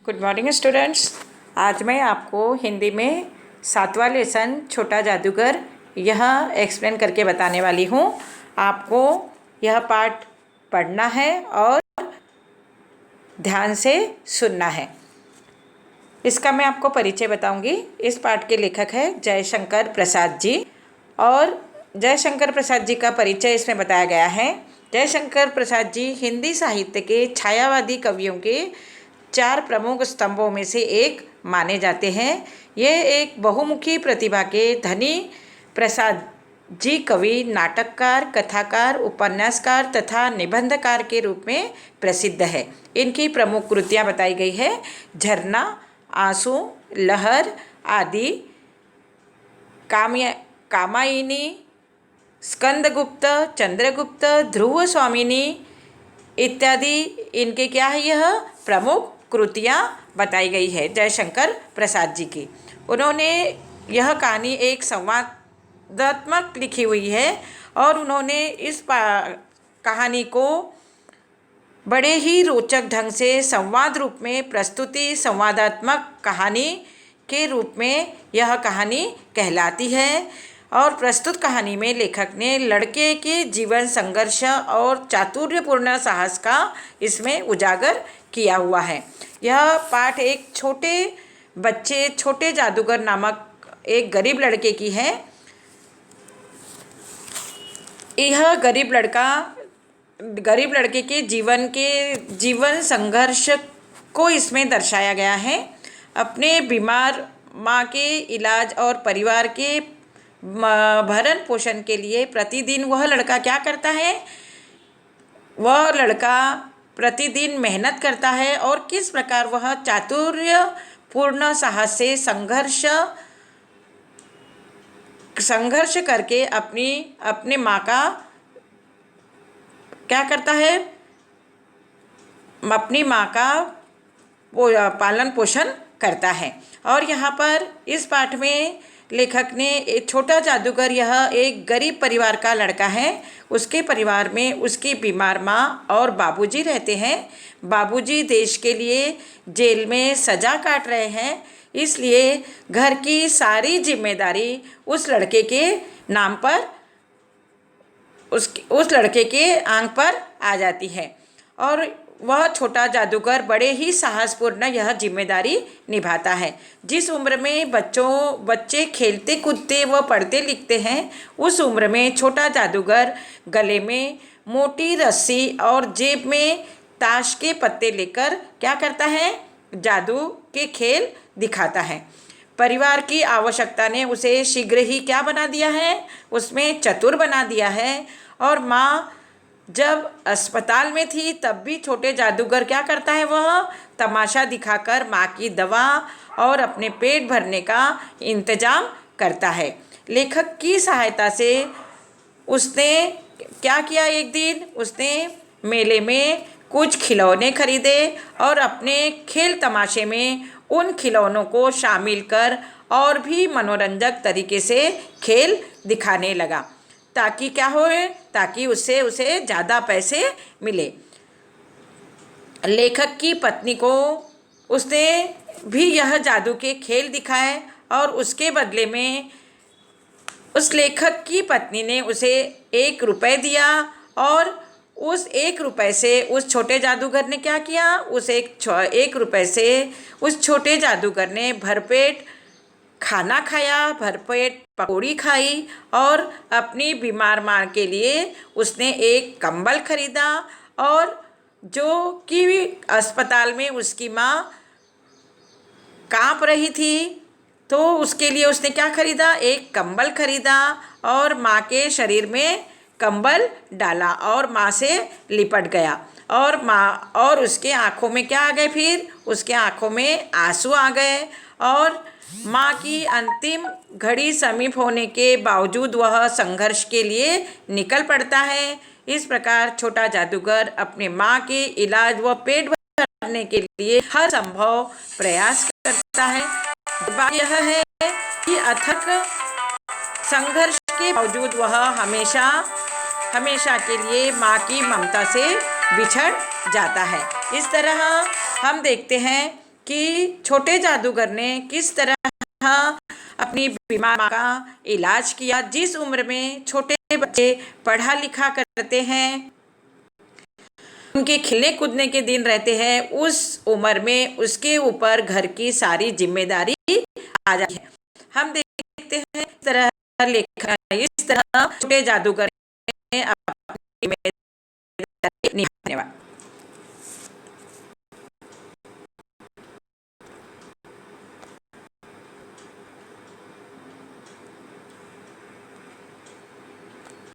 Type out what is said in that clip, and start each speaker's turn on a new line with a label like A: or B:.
A: Good morning students. आज मैं आपको हिंदी में 7वां लेसन छोटा जादूगर यह एक्सप्लेन करके बताने वाली हूँ। आपको यह पाठ पढ़ना है और ध्यान से सुनना है। इसका मैं आपको परिचय बताऊंगी। इस पाठ के लेखक है जयशंकर प्रसाद जी और जयशंकर प्रसाद जी का परिचय इसमें बताया गया है। जयशंकर प्रसाद जी हिंदी साहित्य के छायावादी कवियों के 4 प्रमुख स्तंभों में से एक माने जाते हैं। ये एक बहुमुखी प्रतिभा के धनी प्रसाद जी कवि, नाटककार, कथाकार, उपन्यासकार तथा निबंधकार के रूप में प्रसिद्ध है। इनकी प्रमुख कृतियाँ बताई गई है। झरना, आंसू, लहर आदि, कामायिनी, स्कंदगुप्त, चंद्रगुप्त, ध्रुव स्वामिनी इत्यादि इनके क्या है, यह प्रमुख कृतियाँ बताई गई है जयशंकर प्रसाद जी की। उन्होंने यह कहानी एक संवादात्मक लिखी हुई है और उन्होंने इस कहानी को बड़े ही रोचक ढंग से संवाद रूप में प्रस्तुति, संवादात्मक कहानी के रूप में यह कहानी कहलाती है। और प्रस्तुत कहानी में लेखक ने लड़के के जीवन संघर्ष और चातुर्यपूर्ण साहस का इसमें उजागर किया हुआ है। यह पाठ एक छोटे जादूगर नामक एक गरीब लड़के की है। यह गरीब लड़के के जीवन संघर्ष को इसमें दर्शाया गया है। अपने बीमार माँ के इलाज और परिवार के भरण पोषण के लिए प्रतिदिन वह लड़का क्या करता है, वह लड़का प्रतिदिन मेहनत करता है और किस प्रकार वह चातुर्यपूर्ण साहस से संघर्ष करके अपने माँ का क्या करता है, अपनी माँ का पालन पोषण करता है। और यहाँ पर इस पाठ में लेखक ने एक छोटा जादूगर, यह एक गरीब परिवार का लड़का है। उसके परिवार में उसकी बीमार माँ और बाबूजी रहते हैं। बाबूजी देश के लिए जेल में सज़ा काट रहे हैं, इसलिए घर की सारी जिम्मेदारी उस लड़के के नाम पर, उस लड़के के आंख पर आ जाती है और वह छोटा जादूगर बड़े ही साहसपूर्ण यह जिम्मेदारी निभाता है। जिस उम्र में बच्चे खेलते कूदते व पढ़ते लिखते हैं, उस उम्र में छोटा जादूगर गले में मोटी रस्सी और जेब में ताश के पत्ते लेकर क्या करता है, जादू के खेल दिखाता है। परिवार की आवश्यकता ने उसे शीघ्र ही क्या बना दिया है, उसमें चतुर बना दिया है। और माँ जब अस्पताल में थी तब भी छोटे जादूगर क्या करता है, वह तमाशा दिखाकर माँ की दवा और अपने पेट भरने का इंतजाम करता है। लेखक की सहायता से उसने क्या किया, एक दिन उसने मेले में कुछ खिलौने खरीदे और अपने खेल तमाशे में उन खिलौनों को शामिल कर और भी मनोरंजक तरीके से खेल दिखाने लगा, ताकि क्या हो, ताकि उसे ज़्यादा पैसे मिले। लेखक की पत्नी को उसने भी यह जादू के खेल दिखाए और उसके बदले में उस लेखक की पत्नी ने उसे 1 रुपये दिया और उस 1 रुपये से उस छोटे जादूगर ने क्या किया, उस 1 रुपये से उस छोटे जादूगर ने भरपेट खाना खाया, भरपेट पकौड़ी खाई और अपनी बीमार माँ के लिए उसने एक कंबल खरीदा। और जो कि अस्पताल में उसकी माँ कांप रही थी, तो उसके लिए उसने क्या खरीदा, एक कंबल खरीदा और माँ के शरीर में कंबल डाला और माँ से लिपट गया। और माँ और उसके आँखों में क्या आ गए, फिर उसके आँखों में आंसू आ गए और माँ की अंतिम घड़ी समीप होने के बावजूद वह संघर्ष के लिए निकल पड़ता है। इस प्रकार छोटा जादूगर अपने माँ के इलाज व पेट भरने के लिए हर संभव प्रयास करता है। बात यह है कि अथक संघर्ष के बावजूद वह हमेशा के लिए माँ की ममता से बिछड़ जाता है। इस तरह हम देखते हैं कि छोटे जादूगर ने किस तरह अपनी बीमार माँ का इलाज किया। जिस उम्र में छोटे बच्चे पढ़ा लिखा करते हैं, उनके खेलने कूदने के दिन रहते हैं, उस उम्र में उसके ऊपर घर की सारी जिम्मेदारी आ जाती है। हम देखते हैं इस तरह लेखा, इस तरह छोटे जादूगर ने अपनी जिम्मेदारी निभाने वाला।